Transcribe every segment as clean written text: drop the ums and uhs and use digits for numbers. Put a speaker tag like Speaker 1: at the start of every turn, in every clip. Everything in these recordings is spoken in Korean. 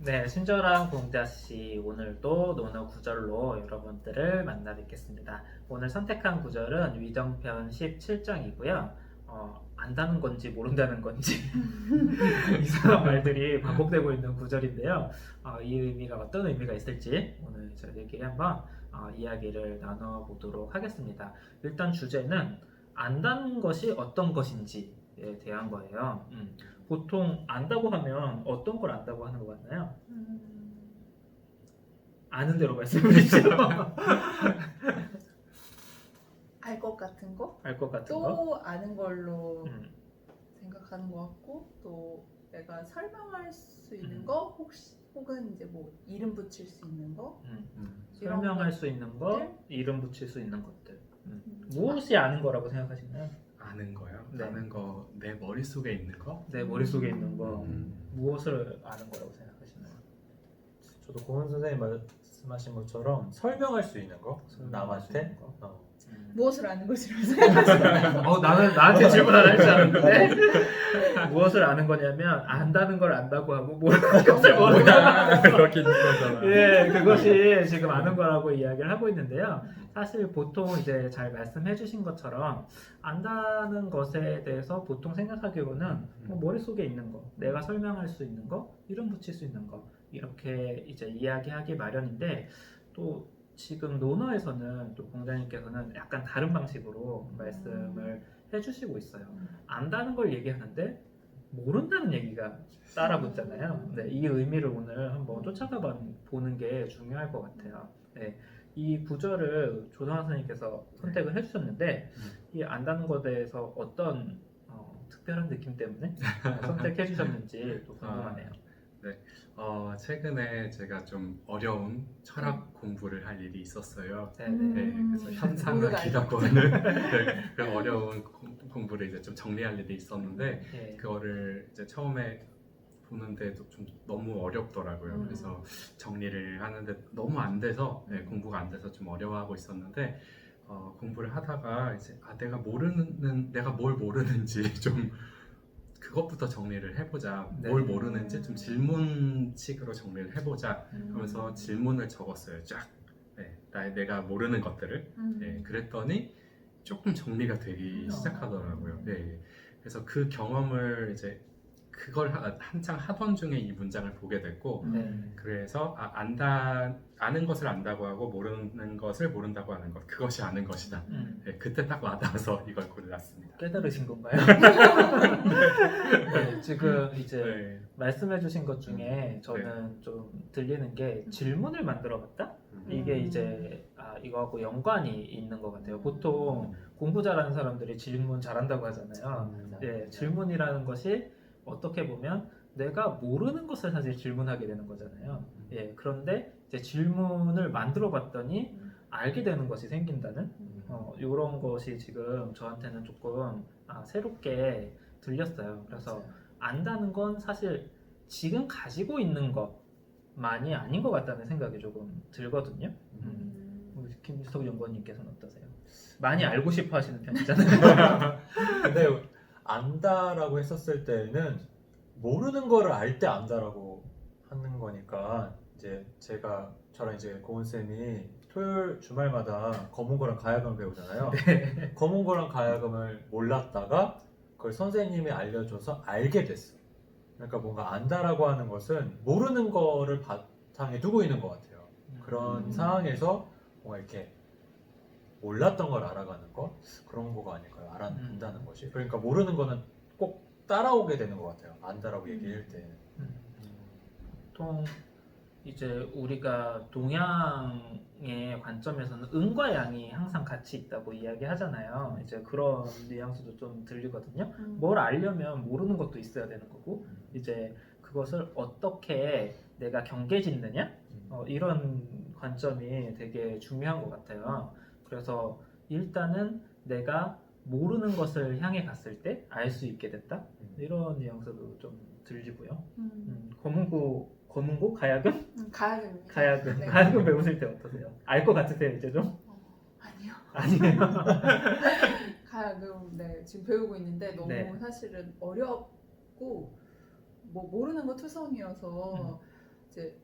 Speaker 1: 네, 친절한 공자씨 오늘도 논어 구절로 여러분들을 만나 뵙겠습니다. 오늘 선택한 구절은 위정편 17장이고요. 안다는 건지 모른다는 건지 이상한 말들이 반복되고 있는 구절인데요. 이 의미가 어떤 의미가 있을지 오늘 저희들끼리 한번 이야기를 나눠보도록 하겠습니다. 일단 주제는 안다는 것이 어떤 것인지에 대한 거예요. 보통 안다고 하면 어떤 걸 안다고 하는 것 같나요? 아는 대로 말씀해 주시죠.
Speaker 2: 알 것 같은 거?
Speaker 1: 알 것 같은 거.
Speaker 2: 또 아는 걸로
Speaker 1: 음,
Speaker 2: 생각하는 것 같고 또 내가 설명할 수 있는 거 혹은 이제 뭐 이름 붙일 수 있는 거 이런
Speaker 1: 설명할 수 있는 거,
Speaker 2: 것들?
Speaker 1: 이름 붙일 수 있는 것들. 무엇이 아는 거라고 생각하시나요?
Speaker 3: 아는 거요?
Speaker 1: 네.
Speaker 3: 아는 거 내 머릿속에 있는 거?
Speaker 1: 내 머릿속에 있는 거.
Speaker 3: 음.
Speaker 1: 무엇을 아는 거라고 생각하시나요?
Speaker 4: 저도 고은 선생님 말씀하신 것처럼 설명할 수 있는 거,
Speaker 1: 설명할 수
Speaker 4: 남한테.
Speaker 1: 있는 거.
Speaker 2: 무엇을 아는 것이라고 생각하시나요?
Speaker 1: 나는 나한테 질문 안 할 줄 알았는데 무엇을 아는 거냐면 안다는 걸 안다고 하고 모르는 것을 모른다.
Speaker 4: 그렇게 있는 거잖아.
Speaker 1: 예, 그것이 지금 아는 거라고 이야기를 하고 있는데요. 사실 보통 이제 잘 말씀해 주신 것처럼 안다는 것에 대해서 보통 생각하기로는 머릿속에 있는 거, 내가 설명할 수 있는 거, 이름 붙일 수 있는 거 이렇게 이제 이야기하기 마련인데 또 지금 논어에서는 또 공자님께서는 약간 다른 방식으로 말씀을 해주시고 있어요. 안다는 걸 얘기하는데 모른다는 얘기가 따라 붙잖아요. 네, 이 의미를 오늘 한번 쫓아가 보는 게 중요할 것 같아요. 네, 이 구절을 조성환 선생님께서 선택을 해주셨는데 이 안다는 것에 대해서 어떤 특별한 느낌 때문에 선택해 주셨는지 또 궁금하네요.
Speaker 3: 최근에 제가 좀 어려운 철학 공부를 할 일이 있었어요.
Speaker 1: 네,
Speaker 3: 네, 그래서 현상과
Speaker 2: 모두가
Speaker 3: 기독론을 네, 그 어려운 공부를 이제 좀 정리할 일이 있었는데
Speaker 1: 네.
Speaker 3: 그거를 이제 처음에 보는데도 좀 너무 어렵더라고요. 그래서 정리를 하는데 너무 안 돼서 공부가 안 돼서 좀 어려워하고 있었는데 공부를 하다가 이제 내가 뭘 모르는지 좀 그것부터 정리를 해보자.
Speaker 1: 네.
Speaker 3: 뭘 모르는지 좀 질문식으로 정리를 해보자. 하면서 질문을 적었어요. 쫙. 네, 내가 모르는 것들을. 네, 그랬더니 조금 정리가 되기 시작하더라고요. 네, 그래서 그 경험을 이제 그걸 한창 하던 중에 이 문장을 보게 됐고, 그래서 아는 것을 안다고 하고 모르는 것을 모른다고 하는 것, 그것이 아는 것이다. 네, 그때 딱 와닿아서 이걸 골랐습니다.
Speaker 1: 깨달으신 건가요? 네, 지금 이제 말씀해주신 것 중에 저는 좀 들리는 게 질문을 만들어봤다? 이게 이제 이거하고 연관이 있는 것 같아요. 보통 공부 잘하는 사람들이 질문 잘한다고 하잖아요. 네, 질문이라는 것이 어떻게 보면 내가 모르는 것을 사실 질문하게 되는 거잖아요. 예, 그런데 이제 질문을 만들어봤더니 알게 되는 것이 생긴다는 이런 것이 지금 저한테는 조금 새롭게 들렸어요. 그래서 안다는 건 사실 지금 가지고 있는 것만이 아닌 것 같다는 생각이 조금 들거든요. 우리 김지석 연구원님께서는 어떠세요? 많이 알고 싶어 하시는 편이잖아요.
Speaker 4: 근데 안다라고 했었을 때는 모르는 거를 알 때 안다라고 하는 거니까 이제 저랑 이제 고은 쌤이 토요일 주말마다 검은고랑 가야금을 배우잖아요. 검은고랑 가야금을 몰랐다가 그걸 선생님이 알려줘서 알게 됐어. 그러니까 뭔가 안다라고 하는 것은 모르는 거를 바탕에 두고 있는 것 같아요. 그런 상황에서 뭔가 이렇게 몰랐던 걸 알아가는 것 그런 거가 아닐까요? 알아낸다는 것이. 그러니까 모르는 거는 꼭 따라오게 되는 것 같아요. 안다라고 얘기할 때.
Speaker 1: 보통 이제 우리가 동양의 관점에서는 음과 양이 항상 같이 있다고 이야기하잖아요. 이제 그런 뉘앙스도 좀 들리거든요. 뭘 알려면 모르는 것도 있어야 되는 거고, 이제 그것을 어떻게 내가 경계짓느냐 이런 관점이 되게 중요한 것 같아요. 그래서 일단은 내가 모르는 것을 향해 갔을 때 알 수 있게 됐다 이런 뉘앙스도 좀 들리고요. 검은고 가야금?
Speaker 2: 가야금입니다.
Speaker 1: 가야금.
Speaker 2: 네.
Speaker 1: 가야금 배우실 때 어떠세요? 알 것 같으세요 이제 좀?
Speaker 2: 아니요.
Speaker 1: 아니에요.
Speaker 2: 가야금 지금 배우고 있는데 너무 사실은 어렵고 뭐 모르는 거 투성이어서 이제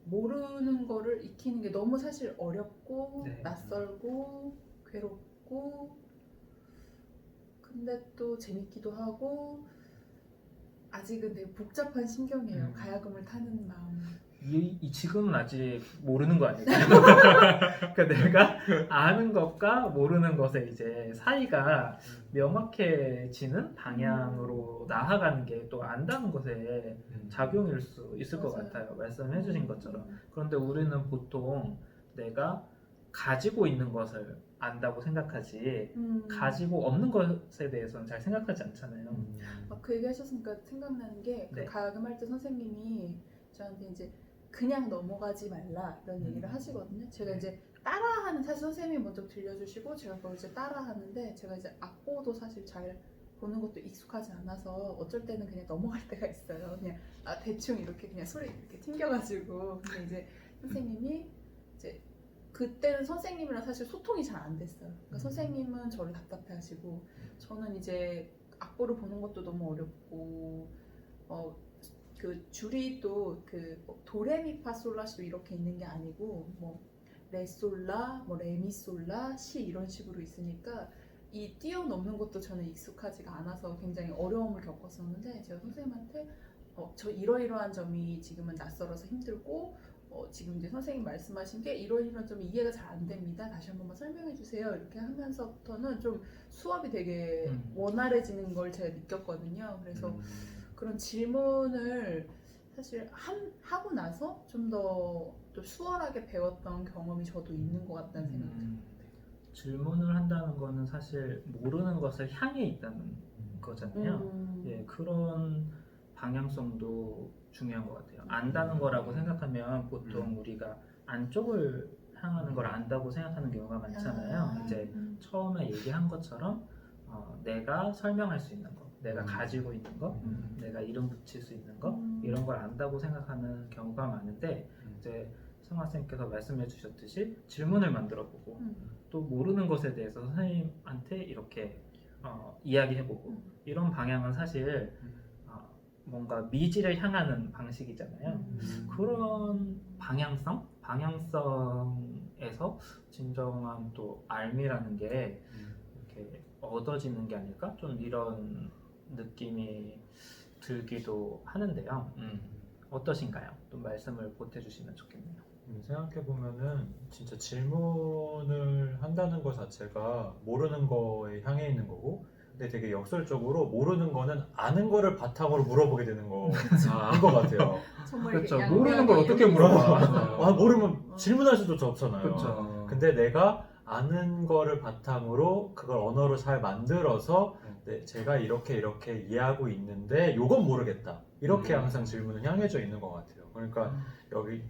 Speaker 2: 모르는 거를 익히는 게 너무 사실 어렵고
Speaker 1: 네.
Speaker 2: 낯설고 괴롭고 근데 또 재밌기도 하고 아직은 되게 복잡한 심경이에요. 가야금을 타는 마음.
Speaker 1: 이 지금은 아직 모르는 거 아니에요? 그러니까 내가 아는 것과 모르는 것의 이제 사이가 명확해지는 방향으로 나아가는 게 또 안다는 것에 작용일 수 있을 것
Speaker 2: 맞아요.
Speaker 1: 같아요. 말씀해 주신 것처럼. 그런데 우리는 보통 내가 가지고 있는 것을 안다고 생각하지 가지고 없는 것에 대해서는 잘 생각하지 않잖아요.
Speaker 2: 그 얘기 하셨으니까 생각나는 게 그
Speaker 1: 네.
Speaker 2: 가야금 할 때 선생님이 저한테 이제 그냥 넘어가지 말라 이런 얘기를 하시거든요. 제가 이제 따라하는 사실 선생님이 먼저 들려주시고 제가 그걸 이제 따라하는데 제가 이제 악보도 사실 잘 보는 것도 익숙하지 않아서 어쩔 때는 그냥 넘어갈 때가 있어요. 그냥 대충 이렇게 그냥 소리 이렇게 튕겨가지고 근데 이제 선생님이 이제 그때는 선생님이랑 사실 소통이 잘 안 됐어요. 그러니까 선생님은 저를 답답해하시고 저는 이제 악보를 보는 것도 너무 어렵고 그 줄이 또그 도레미파솔라시도 이렇게 있는 게 아니고 뭐 레솔라, 뭐 레미솔라, 시 이런 식으로 있으니까 이 뛰어넘는 것도 저는 익숙하지가 않아서 굉장히 어려움을 겪었었는데 제가 선생님한테 저 이러이러한 점이 지금은 낯설어서 힘들고 지금 이제 선생님 말씀하신 게 이러이러한 점이 이해가 잘 안 됩니다. 다시 한 번만 설명해 주세요. 이렇게 하면서부터는 좀 수업이 되게 원활해지는 걸 제가 느꼈거든요. 그래서 그런 질문을 사실 하고 나서 좀 더 또 수월하게 배웠던 경험이 저도 있는 것 같다는 생각이 들어요.
Speaker 1: 질문을 한다는 거는 사실 모르는 것을 향해 있다는 거잖아요. 예, 그런 방향성도 중요한 것 같아요. 안다는 거라고 생각하면 보통 우리가 안쪽을 향하는 걸 안다고 생각하는 경우가 많잖아요. 이제 처음에 얘기한 것처럼 내가 설명할 수 있는 거, 내가 가지고 있는 거, 내가 이름 붙일 수 있는 거 이런 걸 안다고 생각하는 경우가 많은데 이제 성학생께서 말씀해 주셨듯이 질문을 만들어 보고 또 모르는 것에 대해서 선생님한테 이렇게 이야기해보고 이런 방향은 사실 뭔가 미지를 향하는 방식이잖아요. 그런 방향성에서 진정한 또 알미라는 게 이렇게 얻어지는 게 아닐까? 좀 이런 느낌이 들기도 하는데요. 어떠신가요? 좀 말씀을 보태주시면 좋겠네요.
Speaker 4: 생각해보면은 진짜 질문을 한다는 것 자체가 모르는 거에 향해 있는 거고 근데 되게 역설적으로 모르는 거는 아는 거를 바탕으로 물어보게 되는 거인 것 같아요.
Speaker 2: 정말
Speaker 1: 그렇죠.
Speaker 2: 이게
Speaker 1: 모르는 걸
Speaker 2: 양면이
Speaker 1: 어떻게
Speaker 2: 이렇게
Speaker 1: 물어봐.
Speaker 4: 모르면 질문할 수도 없잖아요.
Speaker 1: 그렇죠.
Speaker 4: 근데 내가 아는 거를 바탕으로 그걸 언어로 잘 만들어서 제가 이렇게 이해하고 있는데 요건 모르겠다. 이렇게 항상 질문은 향해져 있는 것 같아요. 그러니까 여기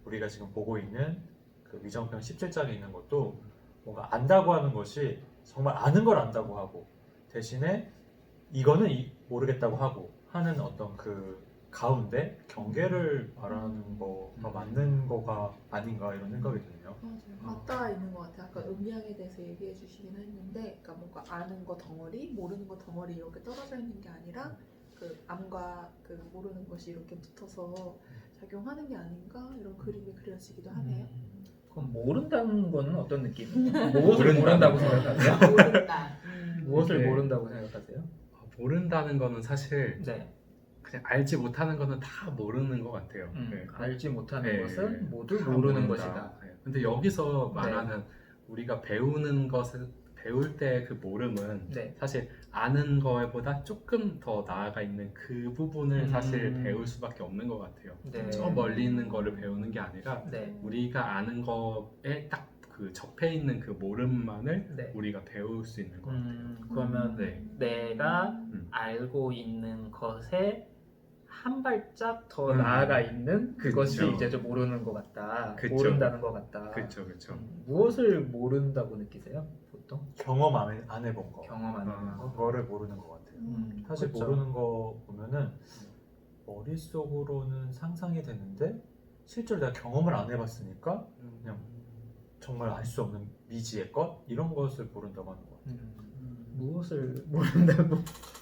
Speaker 4: 우리가 지금 보고 있는 그 위정편 17장에 있는 것도 뭔가 안다고 하는 것이 정말 아는 걸 안다고 하고 대신에 이거는 모르겠다고 하고 하는 어떤 그 가운데 경계를 말하는 거가 맞는 거가 아닌가 이런 생각이 드네요.
Speaker 2: 맞아요. 맞닿아 있는 것 같아요. 아까 음양에 대해서 얘기해 주시긴 했는데, 그러니까 뭔가 아는 거 덩어리, 모르는 거 덩어리 이렇게 떨어져 있는 게 아니라 그 암과 그 모르는 것이 이렇게 붙어서 작용하는 게 아닌가 이런 그림이 그려지기도 하네요.
Speaker 1: 그럼 모른다는 거는 어떤 느낌이에요? 무엇을 모른다고 생각하세요?
Speaker 2: 모른다.
Speaker 1: 무엇을
Speaker 3: 이게-
Speaker 1: 모른다고 생각하세요?
Speaker 3: 모른다는 거는 사실
Speaker 1: 네.
Speaker 3: 그냥 알지 못하는 거는 다 모르는 것 같아요. 네.
Speaker 1: 알지 못하는
Speaker 3: 네,
Speaker 1: 것은 모두
Speaker 3: 다
Speaker 1: 모르는
Speaker 3: 모른다.
Speaker 1: 것이다.
Speaker 3: 네. 근데 여기서 말하는 우리가 배우는 것을 배울 때 그 모름은
Speaker 1: 네.
Speaker 3: 사실 아는 거보다 조금 더 나아가 있는 그 부분을 사실 배울 수밖에 없는 것 같아요.
Speaker 1: 네.
Speaker 3: 저 멀리 있는 거를 배우는 게 아니라
Speaker 1: 네.
Speaker 3: 우리가 아는 거에 딱 그 접해 있는 그 모름만을
Speaker 1: 네.
Speaker 3: 우리가 배울 수 있는 것 같아요.
Speaker 1: 그러면
Speaker 3: 네.
Speaker 1: 내가 알고 있는 것에 한 발짝 더
Speaker 3: 음.
Speaker 1: 나아가 있는 그것이
Speaker 3: 그쵸.
Speaker 1: 이제 좀 모르는 것 같다.
Speaker 3: 그쵸.
Speaker 1: 모른다는 것 같다.
Speaker 3: 그렇죠, 그렇죠.
Speaker 1: 무엇을 모른다고 느끼세요? 보통
Speaker 4: 경험 안 해본 거
Speaker 1: 경험 안 하는 거.
Speaker 4: 그거를 모르는 것 같아요. 사실
Speaker 1: 그쵸.
Speaker 4: 모르는 거 보면은 머릿속으로는 상상이 되는데 실제로 내가 경험을 안 해봤으니까 그냥 정말 알 수 없는 미지의 것 이런 것을 모른다고 하는 것 같아요.
Speaker 1: 무엇을 모른다고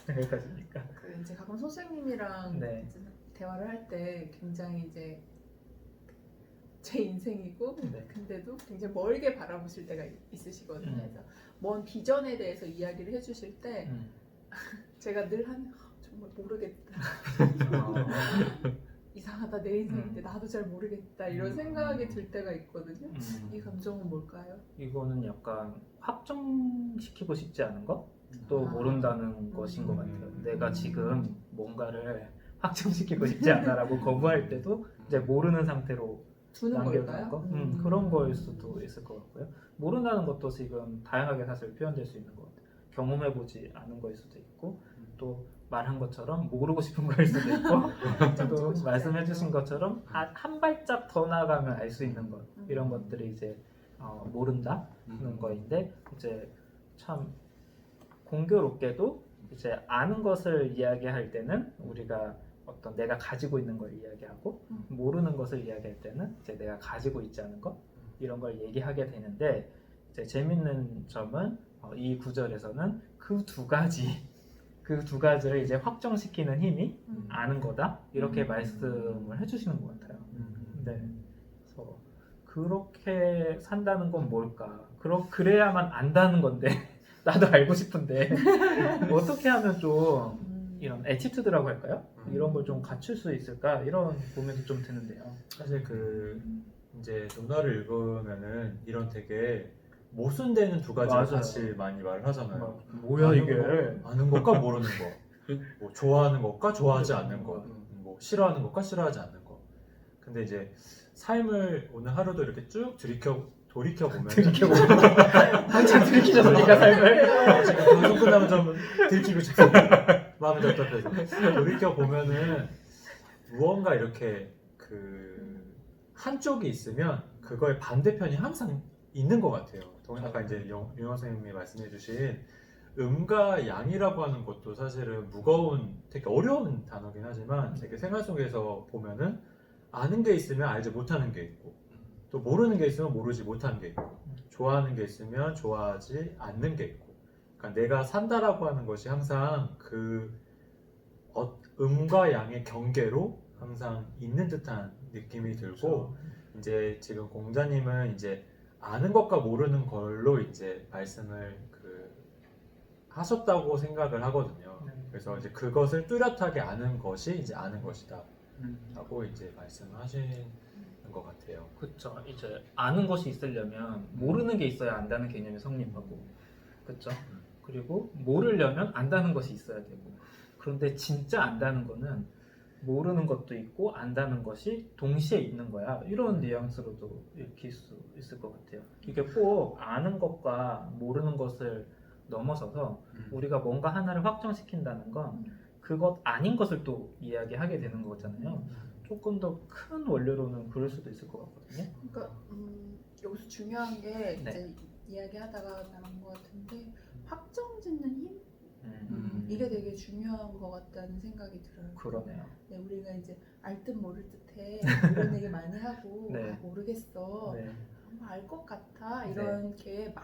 Speaker 1: 생각하십니까?
Speaker 2: 그 이제 가끔 선생님이랑
Speaker 1: 네.
Speaker 2: 이제 대화를 할 때 굉장히 이제 제 인생이고
Speaker 1: 네.
Speaker 2: 근데도 굉장히 멀게 바라보실 때가 있으시거든요. 그래서 먼 비전에 대해서 이야기를 해주실 때 제가 늘 하는 정말 모르겠다. 이상하다 내 인생인데 나도 잘 모르겠다 이런 생각이 들 때가 있거든요. 이 감정은 뭘까요?
Speaker 1: 이거는 약간 확정시키고 싶지 않은 것? 또 모른다는 것인 것 같아요. 내가 지금 뭔가를 확정시키고 싶지 않아라고 거부할 때도 이제 모르는 상태로
Speaker 2: 두는
Speaker 1: 남겨두는
Speaker 2: 걸까요?
Speaker 1: 거? 그런 거일 수도 있을 것 같고요. 모른다는 것도 지금 다양하게 사실 표현될 수 있는 것 같아요. 경험해보지 않은 거일 수도 있고 또 말한 것처럼 모르고 싶은 거일 수도 있고 또 말씀해주신 것처럼 한 발짝 더 나아가면 알 수 있는 것 이런 것들이 이제 모른다는 거인데 이제 참 공교롭게도 이제 아는 것을 이야기할 때는 우리가 어떤 내가 가지고 있는 걸 이야기하고 모르는 것을 이야기할 때는 이제 내가 가지고 있지 않은 것 이런 걸 얘기하게 되는데 이제 재밌는 점은 이 구절에서는 그 두 가지를 이제 확정시키는 힘이 아는 거다 이렇게 말씀을 해주시는 것 같아요. 네. 그래서 그렇게 산다는 건 뭘까? 그래야만 안다는 건데 나도 알고 싶은데 어떻게 하면 좀 이런 애티튜드라고 할까요? 이런 걸 좀 갖출 수 있을까? 이런 고민도 좀 드는데요.
Speaker 4: 사실 이제 논어를 읽으면은 이런 되게 모순되는 두 가지를
Speaker 1: 맞아요.
Speaker 4: 같이 많이 말을 하잖아요.
Speaker 1: 뭐야 이게?
Speaker 4: 아는 것과 모르는 거, 뭐 좋아하는 것과 좋아하지 않는 거, 뭐 싫어하는 것과 싫어하지 않는 거. 근데 이제 삶을 오늘 하루도 이렇게 쭉 돌이켜 보면
Speaker 1: 한참 들키셨으니까 삶을.
Speaker 4: 지금 방송 끝나면 좀 들키고 싶습니다. 마음이 답답해서 돌이켜 보면은 무언가 이렇게 한쪽이 있으면 그거의 반대편이 항상 있는 것 같아요. 아까 이제 윤영 선생님이 말씀해주신 음과 양이라고 하는 것도 사실은 무거운, 되게 어려운 단어긴 하지만 되게 생활 속에서 보면은 아는 게 있으면 알지 못하는 게 있고 또 모르는 게 있으면 모르지 못하는 게 있고 좋아하는 게 있으면 좋아하지 않는 게 있고 그러니까 내가 산다라고 하는 것이 항상 음과 양의 경계로 항상 있는 듯한 느낌이 들고 이제 지금 공자님은 이제 아는 것과 모르는 걸로 이제 말씀을 하셨다고 생각을 하거든요. 그래서 이제 그것을 뚜렷하게 아는 것이 이제 아는 것이다 하고 이제 말씀하시는 것 같아요.
Speaker 1: 그렇죠. 이제 아는 것이 있으려면 모르는 게 있어야 안다는 개념이 성립하고, 그렇죠. 그리고 모르려면 안다는 것이 있어야 되고. 그런데 진짜 안다는 거는 모르는 것도 있고 안다는 것이 동시에 있는 거야. 이런 뉘앙스로도 읽힐 수 있을 것 같아요. 이게 꼭 아는 것과 모르는 것을 넘어서서 우리가 뭔가 하나를 확정시킨다는 건 그것 아닌 것을 또 이야기하게 되는 거잖아요. 조금 더 큰 원료로는 그럴 수도 있을 것 같거든요.
Speaker 2: 그러니까 여기서 중요한 게
Speaker 1: 네.
Speaker 2: 이제 이야기하다가 나온 것 같은데 확정짓는 힘 이게
Speaker 1: 음.
Speaker 2: 되게 중요한 것 같다는 생각이 들어요.
Speaker 1: 그러네요.
Speaker 2: 네, 우리가 이제 알 듯 모를 듯해 이런 얘기 많이 하고
Speaker 1: 네.
Speaker 2: 모르겠어.
Speaker 1: 네.
Speaker 2: 알 것 같아 이런 게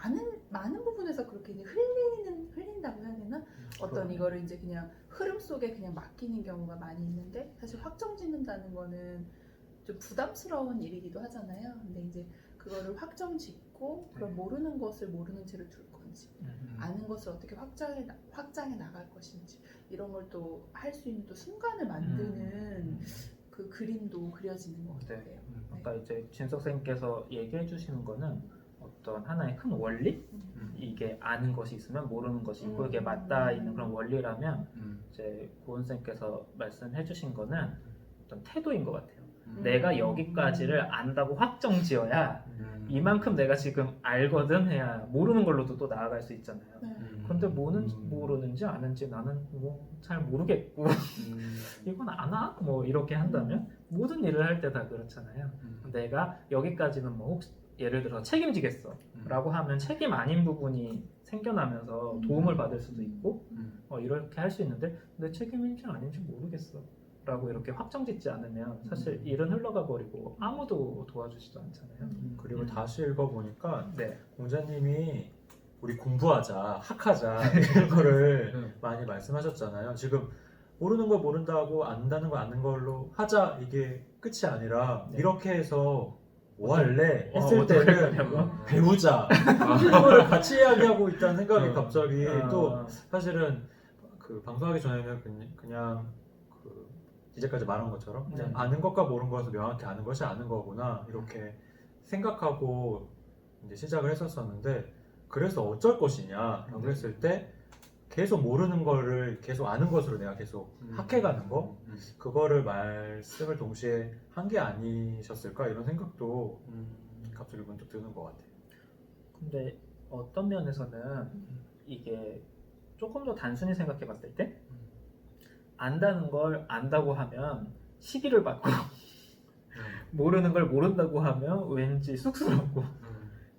Speaker 2: 많은 부분에서 그렇게 이제 흘린다고 해야 되나? 어떤
Speaker 1: 그러네.
Speaker 2: 이거를 이제 그냥 흐름 속에 그냥 맡기는 경우가 많이 있는데 사실 확정짓는다는 거는 좀 부담스러운 일이기도 하잖아요. 근데 이제 그거를 확정짓고 그럼 모르는 것을 모르는 채로 둘 건지 아는 것을 어떻게 확장해 나갈 것인지 이런 걸 또 할 수 있는 또 순간을 만드는 그 그림도 그려지는 것
Speaker 1: 네.
Speaker 2: 같아요.
Speaker 1: 아까 이제 진석 선생님께서 얘기해 주시는 거는 어떤 하나의 큰 원리? 이게 아는 것이 있으면 모르는 것이 있고 이게 맞닿아 있는 그런 원리라면 이제 고은 선생님께서 말씀해 주신 거는 어떤 태도인 것 같아요. 내가 여기까지를 안다고 확정지어야 이만큼 내가 지금 알거든 해야 모르는 걸로도 또 나아갈 수 있잖아요.
Speaker 2: 네.
Speaker 1: 그런데 모르는지 아는지 나는 뭐 잘 모르겠고 이건 아나? 뭐 이렇게 한다면 모든 일을 할 때 다 그렇잖아요. 내가 여기까지는 뭐 혹시 예를 들어 책임지겠어 라고 하면 책임 아닌 부분이 생겨나면서 도움을 받을 수도 있고 이렇게 할 수 있는데 내 책임인지 아닌지 모르겠어 라고 이렇게 확정짓지 않으면 사실 일은 흘러가 버리고 아무도 도와주지도 않잖아요.
Speaker 4: 그리고 다시 읽어보니까
Speaker 1: 네.
Speaker 4: 공자님이 우리 공부하자, 학하자 이런 거를 많이 말씀하셨잖아요. 지금 모르는 걸 모른다고 안다는 걸 아는 걸로 하자 이게 끝이 아니라
Speaker 1: 네.
Speaker 4: 이렇게 해서 뭐 할래 했을
Speaker 1: 어떻게
Speaker 4: 때는
Speaker 1: 하냐고?
Speaker 4: 배우자 이거를 같이 이야기하고 있다는 생각이 갑자기
Speaker 1: 아,
Speaker 4: 또 사실은 그 방송하기 전에는 그냥 그 이제까지 말한 것처럼
Speaker 1: 네.
Speaker 4: 아는 것과 모르는 것을 명확히 아는 것이 아는 거구나 이렇게 생각하고 이제 시작을 했었었는데 그래서 어쩔 것이냐라고
Speaker 3: 네.
Speaker 4: 했을 때 계속 모르는 거를 계속 아는 것으로 내가 계속 학해가는 거 그거를 말씀을 동시에 한 게 아니셨을까 이런 생각도 갑자기 문득 드는 것 같아요.
Speaker 1: 근데 어떤 면에서는 이게 조금 더 단순히 생각해 봤을 때 안다는 걸 안다고 하면 시기를 받고 모르는 걸 모른다고 하면 왠지 쑥스럽고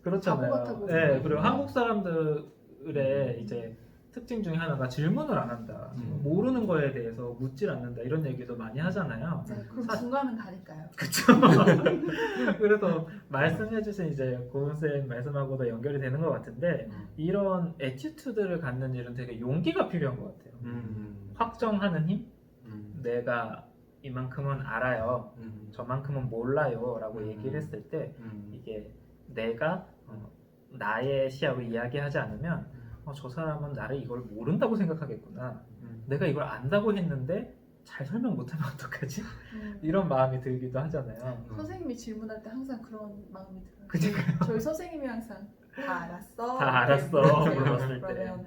Speaker 1: 그렇잖아요.
Speaker 2: 바보 같아 보이고.
Speaker 1: 네, 그리고 한국 사람들의 이제 특징 중에 하나가 질문을 안 한다. 모르는 거에 대해서 묻질 않는다. 이런 얘기도 많이 하잖아요.
Speaker 2: 네, 그럼
Speaker 1: 사-
Speaker 2: 중간은 가니까요.
Speaker 1: 그쵸. 그래서 말씀해주신 이제 고은쌤 말씀하고도 연결이 되는 것 같은데 이런 애티튜드를 갖는 일은 되게 용기가 필요한 것 같아요. 확정하는 힘? 내가 이만큼은 알아요. 저만큼은 몰라요. 라고 얘기를 했을 때 이게 내가 나의 시야로 이야기하지 않으면 저 사람은 나를 이걸 모른다고 생각하겠구나. 내가 이걸 안다고 했는데 잘 설명 못하면 어떡하지? 이런 마음이 들기도 하잖아요.
Speaker 2: 선생님이 질문할 때 항상 그런 마음이 들어요.
Speaker 1: 그니까요.
Speaker 2: 저희 선생님이 항상 다 알았어.
Speaker 1: 다 알았어.
Speaker 2: 이렇게
Speaker 1: 물어봤을 때.
Speaker 2: 그러면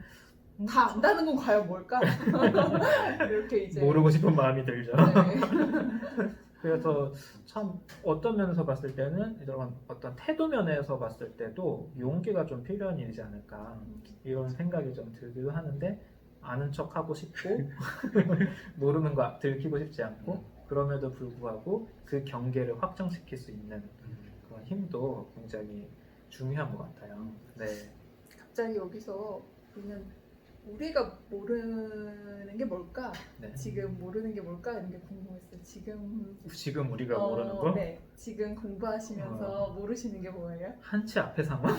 Speaker 2: 다 안다는 건 과연 뭘까? 이렇게 이제
Speaker 1: 모르고 싶은 마음이 들죠.
Speaker 2: 네.
Speaker 1: 그래서 참 어떤 면에서 봤을 때는 이런 어떤 태도 면에서 봤을 때도 용기가 좀 필요한 일이지 않을까 이런 생각이 좀 들기도 하는데 아는 척 하고 싶고 모르는 거 들키고 싶지 않고 그럼에도 불구하고 그 경계를 확정시킬 수 있는 그런 힘도 굉장히 중요한 것 같아요. 네.
Speaker 2: 갑자기 여기서 보면 우리가 모르는 게 뭘까?
Speaker 1: 네.
Speaker 2: 지금 모르는 게 뭘까? 이런 게 궁금했어요.
Speaker 1: 지금 우리가 모르는 거?
Speaker 2: 네. 지금 공부하시면서 모르시는 게 뭐예요?
Speaker 1: 한치 앞의 상황?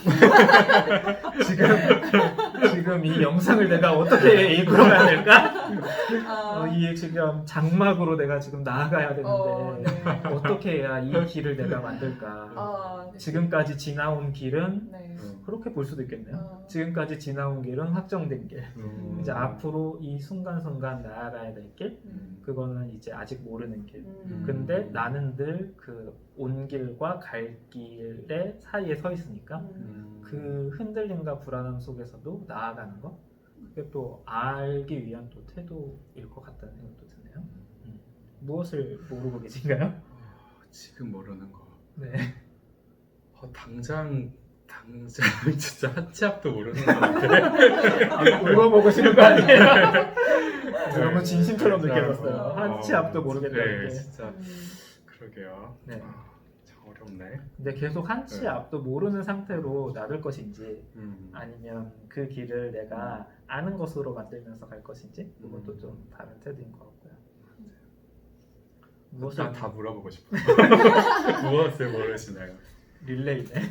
Speaker 1: 지금 이 영상을 내가 어떻게 이끌어가야 될까? 이 지금 장막으로 내가 지금 나아가야 되는데
Speaker 2: 네.
Speaker 1: 어떻게 해야 이 길을 내가 만들까?
Speaker 2: 네.
Speaker 1: 지금까지 지나온 길은
Speaker 2: 네.
Speaker 1: 그렇게 볼 수도 있겠네요. 지금까지 지나온 길은 확정된 길. 이제 앞으로 이 순간순간 나아가야 될 길, 그거는 이제 아직 모르는 길. 근데 나는 늘 그 온 길과 갈 길의 사이에 서 있으니까 그 흔들림과 불안함 속에서도 나아가는 거. 그게 또 알기 위한 또 태도일 것 같다는 생각도 드네요. 무엇을 모르고 계신가요?
Speaker 3: 지금 모르는 거.
Speaker 1: 네.
Speaker 3: 당장 진짜 한치 앞도 모르는 것 같아.
Speaker 1: 울고 보고 싶은 거 아니에요? 너무
Speaker 3: 네.
Speaker 1: 진심처럼
Speaker 3: 진짜,
Speaker 1: 느껴졌어요. 한치 앞도 모르겠다는
Speaker 3: 네,
Speaker 1: 게.
Speaker 3: 진짜 그러게요.
Speaker 1: 네.
Speaker 3: 참 어렵네.
Speaker 1: 근데 계속 한치
Speaker 3: 네.
Speaker 1: 앞도 모르는 상태로 놔둘 것인지
Speaker 3: 음.
Speaker 1: 아니면 그 길을 내가 아는 것으로 만들면서 갈 것인지 그것도 좀 다른 태도인 것 같고요. 무엇을
Speaker 3: 다 물어보고 싶어요. 무엇을 모르시나요?
Speaker 1: 릴레이네.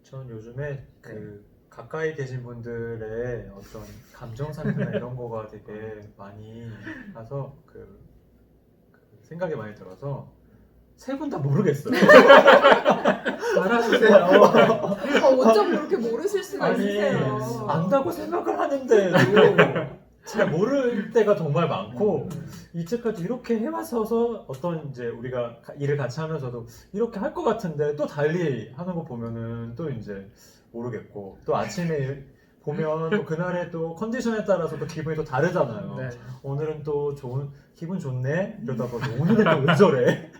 Speaker 4: 저는 요즘에 그 가까이 계신 분들의 어떤 감정 상태나 이런 거가 되게 많이 나서 그 생각이 많이 들어서 세 분 다 모르겠어요.
Speaker 1: 알아주세요.
Speaker 2: 어쩜 그렇게 모르실 수가
Speaker 4: 아니
Speaker 2: 있으세요?
Speaker 4: 안다고 생각을 하는데도 잘 모를 때가 정말 많고 이제까지 이렇게 해와서서 어떤 이제 우리가 일을 같이 하면서도 이렇게 할 것 같은데 또 달리 하는 거 보면은 또 이제 모르겠고 또 아침에 보면 또 그날의 또 컨디션에 따라서 또 기분이 또 다르잖아요.
Speaker 1: 네.
Speaker 4: 오늘은 또 기분 좋네 이러다가 오늘은 또 왜 저래?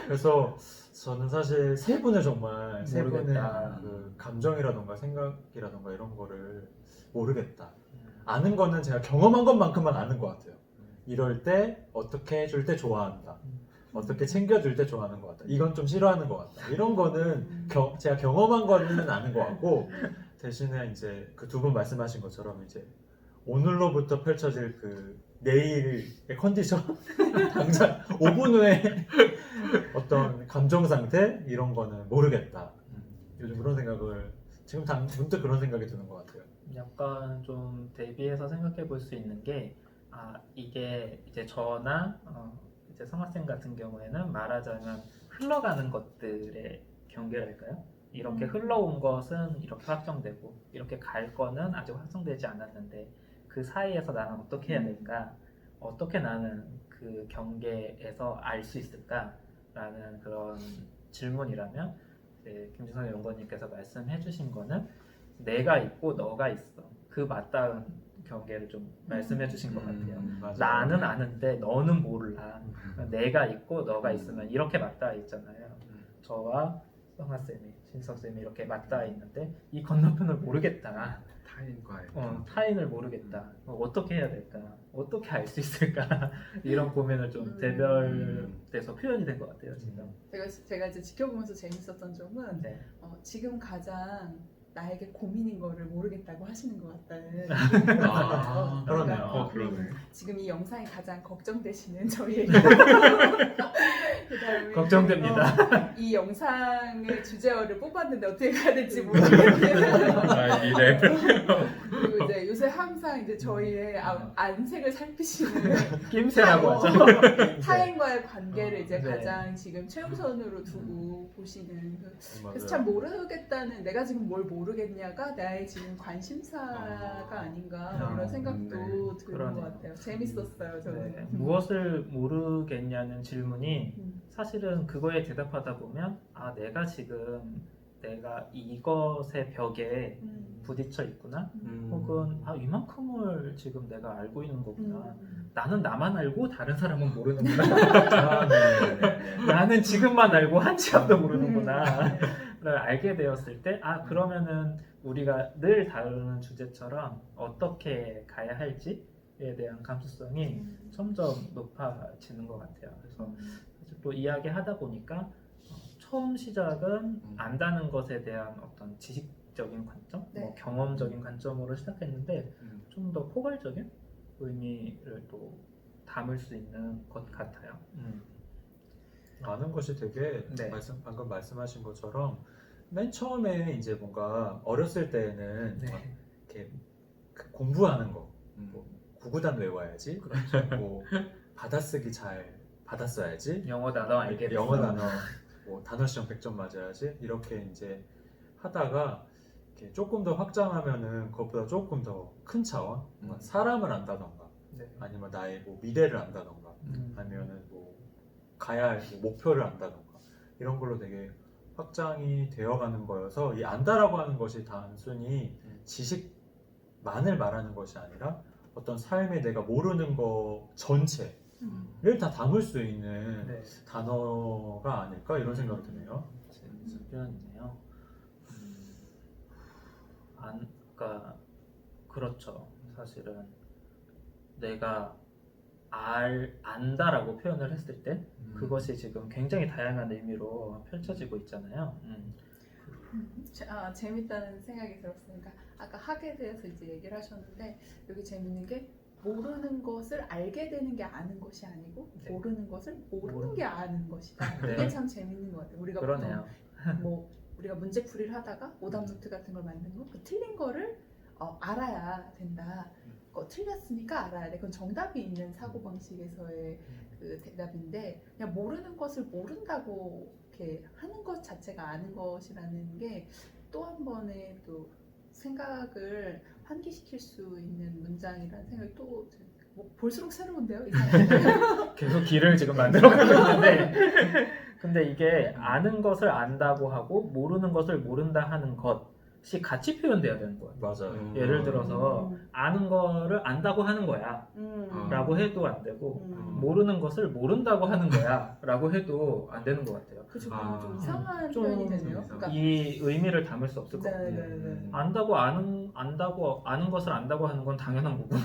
Speaker 4: 그래서 저는 사실 세 분을 정말 세 분의
Speaker 1: 모르겠다.
Speaker 4: 그 감정이라던가 생각이라던가 이런 거를 모르겠다. 아는 거는 제가 경험한 것만큼만 아는 것 같아요. 이럴 때 어떻게 해줄 때 좋아한다. 어떻게 챙겨줄 때 좋아하는 것 같다. 이건 좀 싫어하는 것 같다. 이런 거는 제가 경험한 거는 아는 것 같고 대신에 이제 그 두 분 말씀하신 것처럼 이제 오늘로부터 펼쳐질 그 내일의 컨디션 당장 5분 후에 어떤 감정 상태 이런 거는 모르겠다. 요즘 그런 생각을 지금 문득 그런 생각이 드는 것 같아요.
Speaker 1: 약간 좀 대비해서 생각해 볼 수 있는 게 이게 이제 저나 이제 성학생 같은 경우에는 말하자면 흘러가는 것들의 경계랄까요? 이렇게 흘러온 것은 이렇게 확정되고 이렇게 갈 거는 아직 확정되지 않았는데 그 사이에서 나는 어떻게 해야 될까? 어떻게 나는 그 경계에서 알 수 있을까라는 그런 질문이라면 이제 김준성 연구원님께서 말씀해주신 거는 내가 있고 너가 있어. 그 맞닿은 경계를 좀 말씀해주신 것 같아요.
Speaker 4: 맞아요.
Speaker 1: 나는 아는데 너는 몰라. 내가 있고 너가 있으면 이렇게 맞닿아 있잖아요. 저와 성화쌤이, 신석쌤이 이렇게 맞닿아 있는데 이 건너편을 모르겠다.
Speaker 3: 타인과의
Speaker 1: 타인을 모르겠다. 어떻게 해야 될까? 어떻게 알 수 있을까? 이런 고민을 좀 대별돼서 표현이 된 것 같아요, 지금.
Speaker 2: 제가 이제 지켜보면서 재밌었던 점은
Speaker 1: 네.
Speaker 2: 지금 가장 나에게 고민인 거를 모르겠다고 하시는 것 같다는
Speaker 3: 아,
Speaker 4: 그러네요.
Speaker 3: 그러네.
Speaker 2: 지금 이 영상이 가장 걱정되시는 저희에게 그다음에
Speaker 1: 걱정됩니다.
Speaker 2: 이 영상의 주제어를 뽑았는데 어떻게 가야 될지 모르겠네요.
Speaker 3: 나의 미래.
Speaker 2: 그리고 이제 요새 항상 이제 저희의 안색을 살피시는
Speaker 1: 낌새라고 하죠.
Speaker 2: 타인과의 관계를 이제
Speaker 1: 네.
Speaker 2: 가장 지금 최우선으로 두고 보시는 그래서
Speaker 4: 맞아요.
Speaker 2: 참 모르겠다는 내가 지금 뭘 모르겠냐가 나의 지금 관심사가 아닌가 뭐 이런 생각도 드는
Speaker 1: 그러네요.
Speaker 2: 것 같아요. 재밌었어요 저는.
Speaker 1: 네. 무엇을 모르겠냐는 질문이
Speaker 2: 음.
Speaker 1: 사실은 그거에 대답하다 보면 내가 지금 내가 이것의 벽에 부딪혀 있구나. 혹은 이만큼을 지금 내가 알고 있는 거구나. 나는 나만 알고 다른 사람은 모르는구나. 나는 지금만 알고 한 치 앞도 모르는구나. 를 알게 되었을 때 그러면은 우리가 늘 다루는 주제처럼 어떻게 가야 할지에 대한 감수성이 점점 높아지는 것 같아요. 그래서 또 이야기하다 보니까 처음 시작은 안다는 것에 대한 어떤 지식적인 관점,
Speaker 2: 네.
Speaker 1: 뭐 경험적인 관점으로 시작했는데 좀 더 포괄적인 의미를 또 담을 수 있는 것 같아요.
Speaker 4: 아는 것이 되게
Speaker 1: 네.
Speaker 4: 방금 말씀하신 것처럼 맨 처음에 이제 뭔가 어렸을 때는
Speaker 1: 네.
Speaker 4: 막 이렇게 공부하는 거, 뭐 구구단 외워야지,
Speaker 1: 그렇죠.
Speaker 4: 뭐 받아쓰기 잘 받았어야지,
Speaker 1: 영어 단어 알게 됐어.
Speaker 4: 영어 단어 뭐 단어 시험 100점 맞아야지 이렇게 이제 하다가 이렇게 조금 더 확장하면은 그것보다 조금 더 큰 차원, 뭔가 사람을 안다던가
Speaker 1: 네.
Speaker 4: 아니면 나의 뭐 미래를 안다던가 아니면은 뭐 가야 할 뭐 목표를 안다던가 이런 걸로 되게 확장이 되어가는 거여서 이 안다라고 하는 것이 단순히 지식만을 말하는 것이 아니라 어떤 삶에 내가 모르는 거 전체를 다 담을 수 있는
Speaker 1: 네.
Speaker 4: 단어가 아닐까 이런 생각이 드네요.
Speaker 1: 재밌는 표현이네요. 그러니까 그렇죠. 사실은 내가 안다라고 표현을 했을 때 그것이 지금 굉장히 다양한 의미로 펼쳐지고 있잖아요.
Speaker 2: 재밌다는 생각이 들었으니까 아까 학에 대해서 이제 얘기를 하셨는데 여기 재밌는 게 모르는 것을 알게 되는 게 아는 것이 아니고
Speaker 1: 네.
Speaker 2: 모르는 것을 모르는 게 아는 것이다.
Speaker 1: 네.
Speaker 2: 이게 참 재밌는 것 같아요. 우리가
Speaker 1: 그러네요.
Speaker 2: 보통 뭐 우리가 문제풀이를 하다가 오답노트 같은 걸 만든 거, 그 틀린 거를 알아야 된다. 틀렸으니까 알아야 돼. 그건 정답이 있는 사고 방식에서의 그 대답인데 그냥 모르는 것을 모른다고 이렇게 하는 것 자체가 아는 것이라는 게 또 한 번의 또 생각을 환기시킬 수 있는 문장이라는 생각이 또 볼수록 새로운데요. 이 사람은.
Speaker 1: 계속 길을 지금 만들어가고 있는데 근데 이게 아는 것을 안다고 하고 모르는 것을 모른다 하는 것이 같이 표현돼야 되는 거예요.
Speaker 4: 맞아요.
Speaker 1: 예를 들어서 아는 거를 안다고 하는 거야 라고 해도 안 되고 모르는 것을 모른다고 하는 거야 라고 해도 안 되는 것 같아요.
Speaker 2: 그죠. 좀 이상한
Speaker 1: 좀
Speaker 2: 표현이 되네요.
Speaker 3: 이상.
Speaker 2: 그러니까
Speaker 1: 이 의미를 담을 수 없을 것 같아요.
Speaker 2: 네.
Speaker 1: 아는 것을 안다고 하는 건 당연한 거고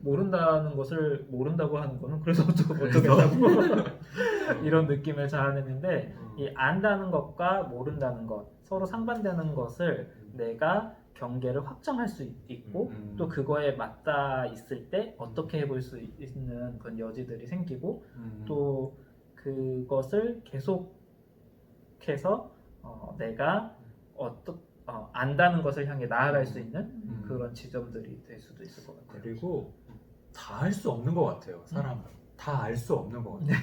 Speaker 1: 모른다는 것을 모른다고 하는 거는 그래서 어쩌겠다고 이런 느낌을 자아내는데 이 안다는 것과 모른다는 것 서로 상반되는 것을 내가 경계를 확정할 수 있고 또 그거에 맞닿아 있을 때 어떻게 해볼 수 있는 그런 여지들이 생기고 또 그것을 계속해서 내가 안다는 것을 향해 나아갈 수 있는 그런 지점들이 될 수도 있을 것 같아요.
Speaker 4: 그리고 다 알 수 없는 것 같아요. 사람은 다 알 수 없는 것 같아요.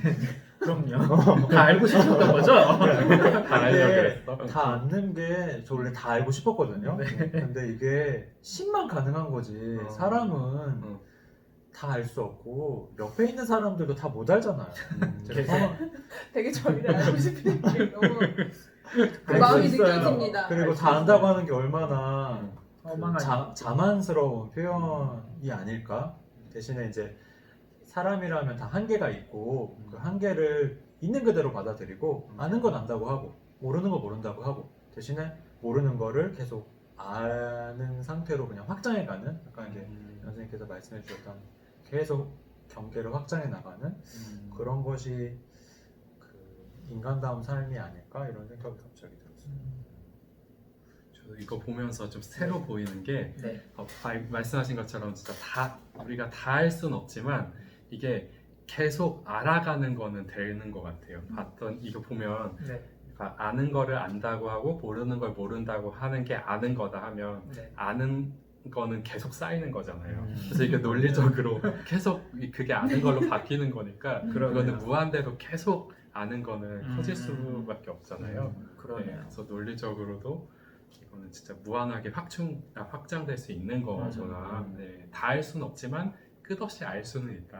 Speaker 1: 그럼요. 다 알고 싶었던 거죠?
Speaker 3: 다 알려고
Speaker 4: 근데
Speaker 3: 그랬어.
Speaker 4: 다 아는 게 저 원래 다 알고 싶었거든요.
Speaker 1: 네.
Speaker 4: 근데 이게 신만 가능한 거지.
Speaker 3: 어.
Speaker 4: 사람은
Speaker 3: 어.
Speaker 4: 다 알 수 없고 옆에 있는 사람들도 다 못 알잖아요.
Speaker 1: 그래서
Speaker 2: 되게 저희를 알고 싶은 게 너무
Speaker 1: 알수
Speaker 2: 마음이
Speaker 1: 있어요.
Speaker 2: 느껴집니다.
Speaker 4: 그리고
Speaker 1: 알수
Speaker 4: 다 안다고
Speaker 1: 있어요.
Speaker 4: 하는 게 얼마나
Speaker 1: 허망하죠.
Speaker 4: 자만스러운 표현이 아닐까? 대신에 이제 사람이라면 다 한계가 있고 그 한계를 있는 그대로 받아들이고 아는 건 안다고 하고 모르는 거 모른다고 하고 대신에 모르는 거를 계속 아는 상태로 그냥 확장해가는 약간 이제 선생님께서 말씀해 주셨던 계속 경계를 확장해 나가는 그런 것이 그 인간다운 삶이 아닐까 이런 생각이 갑자기 들었어요.
Speaker 3: 저도 이거 보면서 좀 새로 보이는 게
Speaker 1: 네.
Speaker 3: 말씀하신 것처럼 진짜 다 우리가 다 할 수는 없지만 이게 계속 알아가는 거는 되는 것 같아요. 봤던 이거 보면
Speaker 1: 네.
Speaker 3: 그러니까 아는 거를 안다고 하고 모르는 걸 모른다고 하는 게 아는 거다 하면
Speaker 1: 네.
Speaker 3: 아는 거는 계속 쌓이는 거잖아요.
Speaker 4: 음.
Speaker 3: 그래서 이게 논리적으로 계속 그게 아는 걸로 바뀌는 거니까
Speaker 1: 그러네요.
Speaker 3: 이거는 무한대로 계속 아는 거는 커질
Speaker 1: 음.
Speaker 3: 수밖에 없잖아요. 네,
Speaker 1: 그러네요.
Speaker 3: 그래서 논리적으로도 이거는 진짜 무한하게 확장될 수 있는 거구나.
Speaker 4: 음.
Speaker 3: 네, 다 알 수는 없지만 끝없이 알 수는 있다.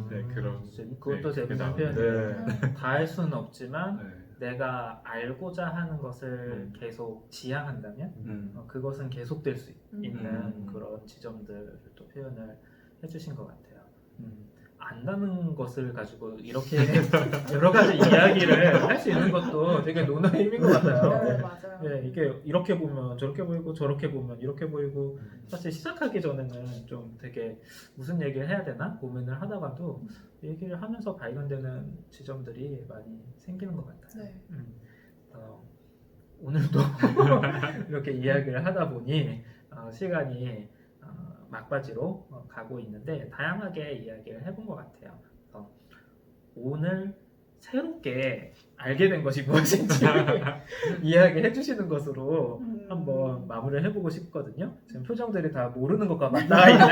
Speaker 1: 네,
Speaker 3: 그런
Speaker 1: 그것도
Speaker 3: 네,
Speaker 1: 재밌는
Speaker 3: 그게
Speaker 1: 표현이에요.
Speaker 4: 네.
Speaker 1: 다 할 수는 없지만
Speaker 3: 네.
Speaker 1: 내가 알고자 하는 것을 계속 지향한다면 그것은 계속될 수 있는 그런 지점들을 또 표현을 해주신 것 같아요. 안다는 것을 가지고 이렇게 여러 가지 이야기를 할 수 있는 것도 되게 논어의 힘인 것 같아요.
Speaker 2: 네, 맞아요.
Speaker 1: 네, 이게 이렇게 보면 저렇게 보이고 저렇게 보면 이렇게 보이고 사실 시작하기 전에는 좀 되게 무슨 얘기를 해야 되나 고민을 하다가도 얘기를 하면서 발견되는 지점들이 많이 생기는 것 같아요.
Speaker 2: 네.
Speaker 1: 오늘도 이렇게 이야기를 하다 보니 시간이 막바지로 가고 있는데 다양하게 이야기를 해본 것 같아요. 그래서 오늘 새롭게 알게 된 것이 무엇인지 이야기해 주시는 것으로 한번 마무리를 해보고 싶거든요. 지금 표정들이 다 모르는 것과 맞닿아 있는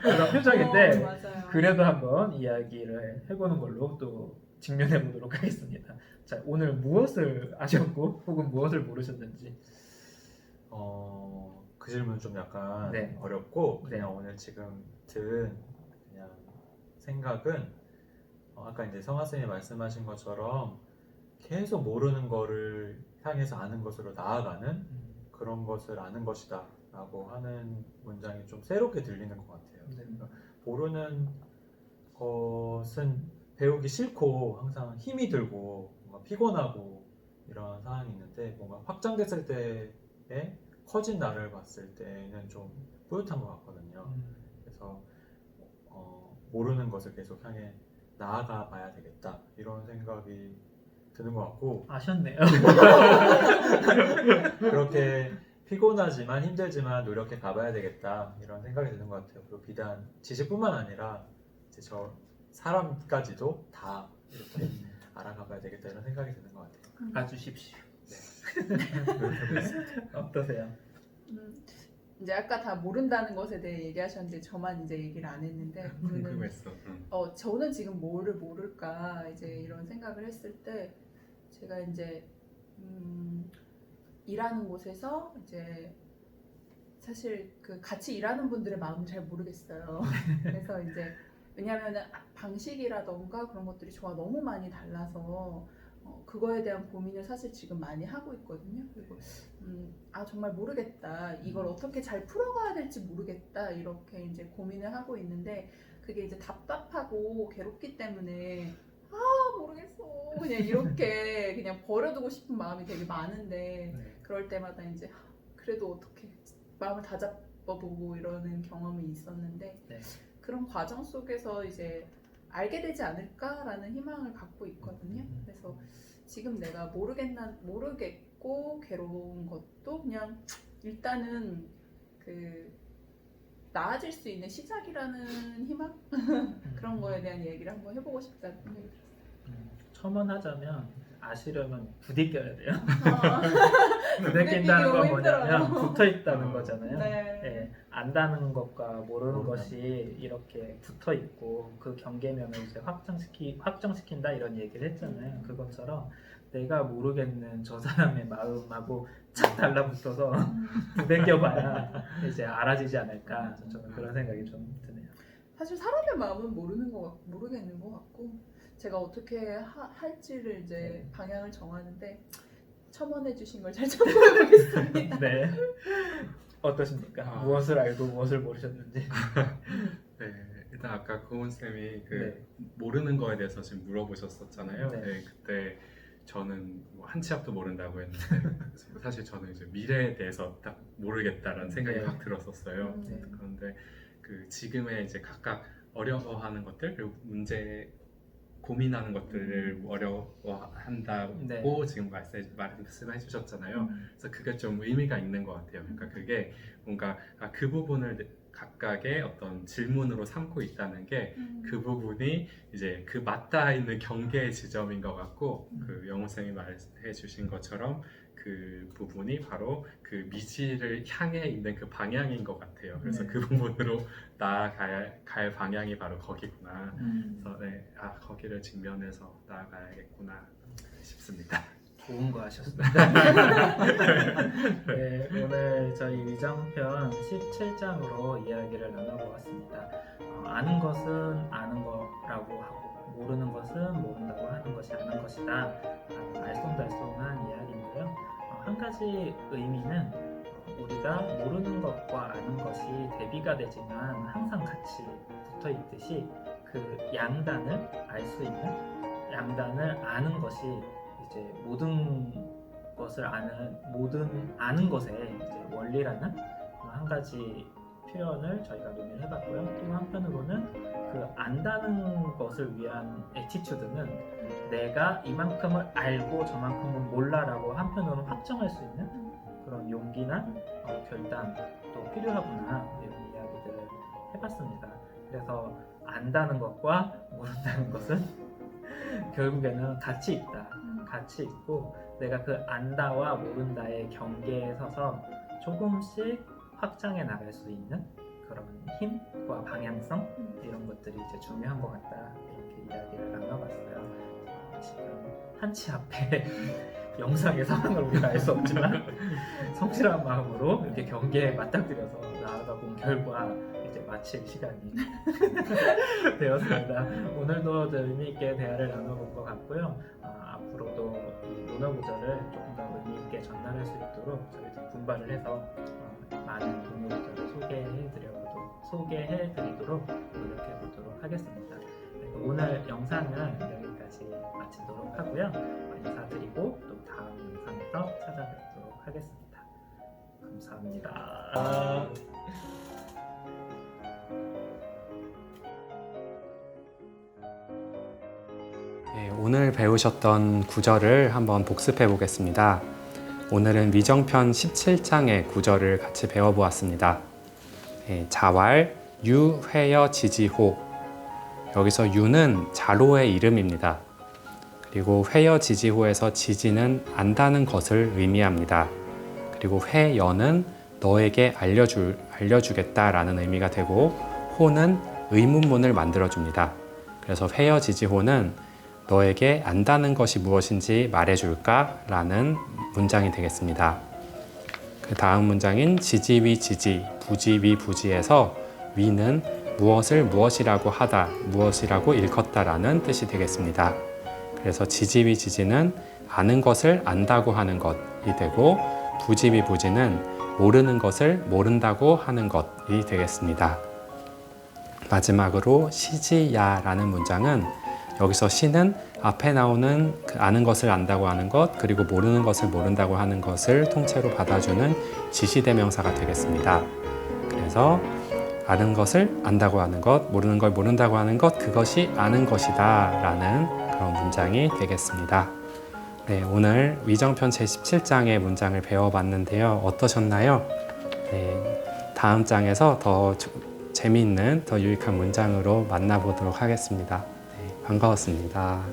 Speaker 1: 그런 표정인데
Speaker 2: 맞아요.
Speaker 1: 그래도 한번 이야기를 해보는 걸로 또 직면해 보도록 하겠습니다. 자, 오늘 무엇을 아셨고 혹은 무엇을 모르셨는지.
Speaker 4: 그 질문 좀 약간
Speaker 1: 네.
Speaker 4: 어렵고 그냥
Speaker 1: 네.
Speaker 4: 오늘 지금 든 그냥 생각은 아까 이제 성화 쌤이 말씀하신 것처럼 계속 모르는 거를 향해서 아는 것으로 나아가는 그런 것을 아는 것이다라고 하는 문장이 좀 새롭게 들리는 것 같아요.
Speaker 1: 네.
Speaker 4: 모르는 것은 배우기 싫고 항상 힘이 들고 뭔가 피곤하고 이런 상황이 있는데 뭔가 확장됐을 때에 커진 나를 봤을 때는 좀 뿌듯한 것 같거든요. 그래서 모르는 것을 계속 향해 나아가 봐야 되겠다 이런 생각이 드는 것 같고
Speaker 1: 아셨네요.
Speaker 4: 그렇게 피곤하지만 힘들지만 노력해 가봐야 되겠다 이런 생각이 드는 것 같아요. 그리고 비단 지식뿐만 아니라 이제 저 사람까지도 다 이렇게 알아가봐야 되겠다 이런 생각이 드는 것 같아요.
Speaker 1: 봐주십시오.
Speaker 4: 노력해보고 있습니다.
Speaker 1: 어떠세요?
Speaker 2: 이제 아까 다 모른다는 것에 대해 얘기하셨는데 저만 이제 얘기를 안 했는데 저는
Speaker 3: 궁금했어.
Speaker 2: 저는 지금 뭐를 모를까 이제 이런 생각을 했을 때 제가 이제 일하는 곳에서 이제 사실 그 같이 일하는 분들의 마음을 잘 모르겠어요. 그래서 이제 왜냐하면 방식이라던가 그런 것들이 저와 너무 많이 달라서 그거에 대한 고민을 사실 지금 많이 하고 있거든요. 그리고 정말 모르겠다. 이걸 어떻게 잘 풀어가야 될지 모르겠다. 이렇게 이제 고민을 하고 있는데 그게 이제 답답하고 괴롭기 때문에 모르겠어. 그냥 이렇게 그냥 버려두고 싶은 마음이 되게 많은데 그럴 때마다 이제 그래도 어떻게 마음을 다잡아보고 이러는 경험이 있었는데
Speaker 1: 네.
Speaker 2: 그런 과정 속에서 이제 알게 되지 않을까라는 희망을 갖고 있거든요. 그래서 지금 내가 모르겠고 괴로운 것도 그냥 일단은 그 나아질 수 있는 시작이라는 희망 그런 거에 대한 얘기를 한번 해보고 싶다는 생각이 들었어요.
Speaker 1: 첨언하자면 아시려면 부딪혀야 돼요.
Speaker 2: 부딪히기
Speaker 1: 부딪힌다는 건
Speaker 2: 너무
Speaker 1: 뭐냐면
Speaker 2: 힘들어요.
Speaker 1: 붙어 있다는 거잖아요.
Speaker 2: 네.
Speaker 1: 네, 안다는 것과 모르는
Speaker 4: 모르는
Speaker 1: 것이 이렇게 붙어 있고 그 경계면을 이제 확정시킨다 이런 얘기를 했잖아요. 그것처럼 내가 모르겠는 저 사람의 마음하고 착 달라붙어서 부대껴봐야 이제 알아지지 않을까. 저는 그런 생각이 좀 드네요.
Speaker 2: 사실 사람의 마음은 모르겠는 것 같고 제가 어떻게 할지를 이제 방향을 정하는데 첨언해 주신 걸 잘 참고해 보겠습니다.
Speaker 1: 네. 어떠십니까? 무엇을 알고 무엇을 모르셨는지.
Speaker 3: 네, 일단 아까 고은 쌤이 그
Speaker 1: 네.
Speaker 3: 모르는 거에 대해서 지금 물어보셨었잖아요.
Speaker 1: 네.
Speaker 3: 네, 그때 저는 뭐 한 치 앞도 모른다고 했는데 사실 저는 이제 미래에 대해서 딱 모르겠다라는 생각이
Speaker 1: 네.
Speaker 3: 확 들었었어요.
Speaker 2: 네.
Speaker 3: 그런데 그 지금의 이제 각각 어려워하는 것들 그리고 문제 고민하는 것들을 어려워한다고
Speaker 1: 네.
Speaker 3: 지금 말씀해 주셨잖아요. 그래서 그게 좀 의미가 있는 것 같아요. 그러니까 그게 뭔가 그 부분을 각각의 어떤 질문으로 삼고 있다는 게 그 부분이 이제 그 맞닿아 있는 경계의 지점인 것 같고 그 영호 쌤이 말해 주신 것처럼 그 부분이 바로 그 미지를 향해 있는 그 방향인 것 같아요. 그래서
Speaker 1: 네.
Speaker 3: 그 부분으로 나아갈 방향이 바로 거기구나.
Speaker 1: 음.
Speaker 3: 그래서 네, 거기를 직면해서 나아가야겠구나 싶습니다.
Speaker 1: 좋은 거 하셨습니다. 네, 오늘 저희 위정편 17장으로 이야기를 나눠보았습니다. 아는 것은 아는 거라고 하고 모르는 것은 모른다고 하는 것이 아는 것이다. 알쏭달쏭한 이야기인데요. 한 가지 의미는 우리가 모르는 것과 아는 것이 대비가 되지만 항상 같이 붙어 있듯이 그 양단을 알 수 있는 양단을 아는 것이 이제 모든 것을 아는 것의 이제 원리라는 한 가지 표현을 저희가 논의를 해봤고요. 또 한편으로는 그 안다는 것을 위한 애티튜드는 내가 이만큼을 알고 저만큼은 몰라라고 한편으로는 확정할 수 있는 그런 용기나 결단도 필요하구나 이런 이야기들을 해봤습니다. 그래서 안다는 것과 모른다는 것은 결국에는 같이 있다. 같이 있고 내가 그 안다와 모른다의 경계에 서서 조금씩 확장해 나갈 수 있는 그런 힘과 방향성 이런 것들이 이제 중요한 것 같다 이렇게 이야기를 나눠봤어요. 지금 한치 앞에 영상의 상황을 우리가 알 수 없지만 성실한 마음으로 이렇게 경계에 맞닥뜨려서 나아가 본 결과 이제 마칠 시간이 되었습니다. 오늘도 의미 있게 대화를 나눠본 것 같고요. 앞으로도 이 논어 구절을 조금 더 의미 있게 전달할 수 있도록 저희도 분발을 해서 많은 논어 구절을 소개해드리도록 노력해보도록 하겠습니다. 오늘 영상은 여기까지 마치도록 하고요. 인사드리고 또 다음 영상에서 찾아뵙도록 하겠습니다. 감사합니다.
Speaker 5: 네, 오늘 배우셨던 구절을 한번 복습해 보겠습니다. 오늘은 위정편 17장의 구절을 같이 배워보았습니다. 자왈, 유, 회여, 지지호. 여기서 유는 자로의 이름입니다. 그리고 회여, 지지호에서 지지는 안다는 것을 의미합니다. 그리고 회여는 너에게 알려주겠다라는 의미가 되고 호는 의문문을 만들어줍니다. 그래서 회여, 지지호는 너에게 안다는 것이 무엇인지 말해줄까? 라는 문장이 되겠습니다. 그 다음 문장인 지지위 지지, 부지위 부지에서 위는 무엇을 무엇이라고 하다, 무엇이라고 일컫다 라는 뜻이 되겠습니다. 그래서 지지위 지지는 아는 것을 안다고 하는 것이 되고 부지위 부지는 모르는 것을 모른다고 하는 것이 되겠습니다. 마지막으로 시지야라는 문장은 여기서 시는 앞에 나오는 그 아는 것을 안다고 하는 것 그리고 모르는 것을 모른다고 하는 것을 통째로 받아주는 지시대명사가 되겠습니다. 그래서 아는 것을 안다고 하는 것, 모르는 걸 모른다고 하는 것, 그것이 아는 것이다 라는 그런 문장이 되겠습니다. 네, 오늘 위정편 제17장의 문장을 배워봤는데요. 어떠셨나요? 네, 다음 장에서 더 재미있는, 더 유익한 문장으로 만나보도록 하겠습니다. 네, 반가웠습니다.